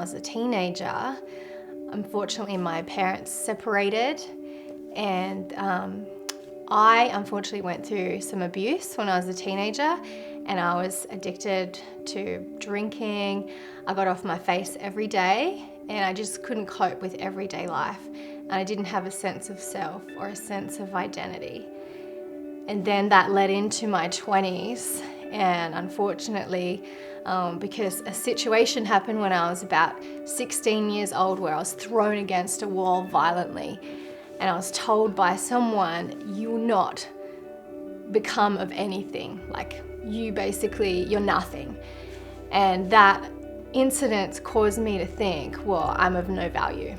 was a teenager, unfortunately my parents separated, and I unfortunately went through some abuse when I was a teenager, and I was addicted to drinking. I got off my face every day, and I just couldn't cope with everyday life. And I didn't have a sense of self or a sense of identity. And then that led into my 20s, and unfortunately, because a situation happened when I was about 16 years old where I was thrown against a wall violently, and I was told by someone, you will not become of anything, like you're nothing. And that incident caused me to think, well, I'm of no value.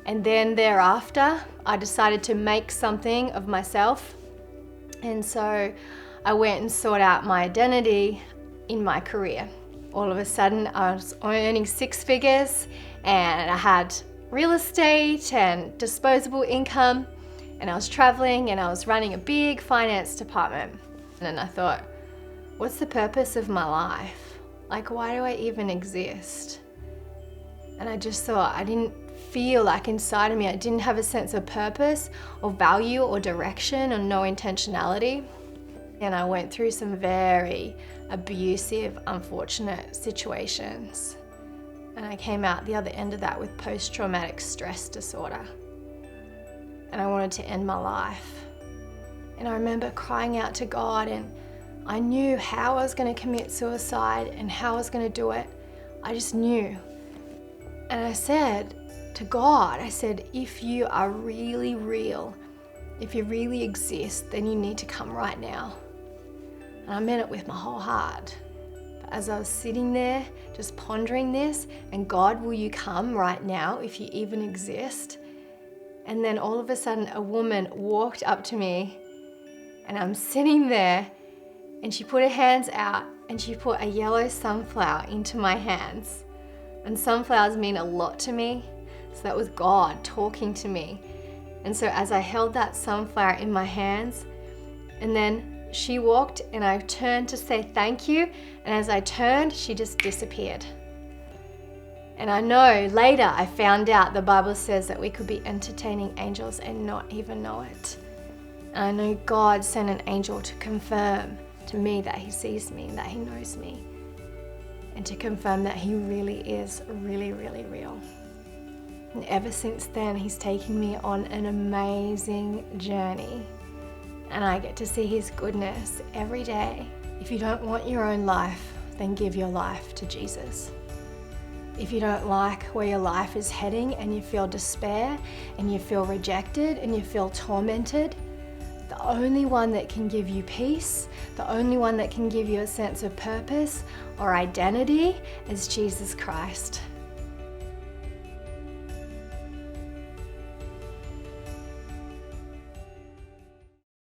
And then thereafter, I decided to make something of myself. And so I went and sought out my identity in my career. All of a sudden, I was earning 6 figures, and I had real estate and disposable income, and I was traveling, and I was running a big finance department. And then I thought, what's the purpose of my life? Like, why do I even exist? And I just thought, I didn't feel like inside of me, I didn't have a sense of purpose or value or direction or no intentionality. And I went through some very abusive, unfortunate situations. And I came out the other end of that with post-traumatic stress disorder. And I wanted to end my life. And I remember crying out to God, and I knew how I was going to commit suicide and how I was going to do it. I just knew. And I said to God, I said, if you are really real, if you really exist, then you need to come right now. And I meant it with my whole heart. But as I was sitting there, just pondering this, and God, will you come right now if you even exist? And then all of a sudden, a woman walked up to me, and I'm sitting there, and she put her hands out, and she put a yellow sunflower into my hands. And sunflowers mean a lot to me. So that was God talking to me. And so as I held that sunflower in my hands, and then she walked, and I turned to say thank you. And as I turned, she just disappeared. And I know later I found out the Bible says that we could be entertaining angels and not even know it. And I know God sent an angel to confirm to me that he sees me and that he knows me, and to confirm that he really is really, really real. And ever since then, he's taken me on an amazing journey, and I get to see his goodness every day. If you don't want your own life, then give your life to Jesus. If you don't like where your life is heading, and you feel despair, and you feel rejected, and you feel tormented, the only one that can give you peace, the only one that can give you a sense of purpose or identity is Jesus Christ.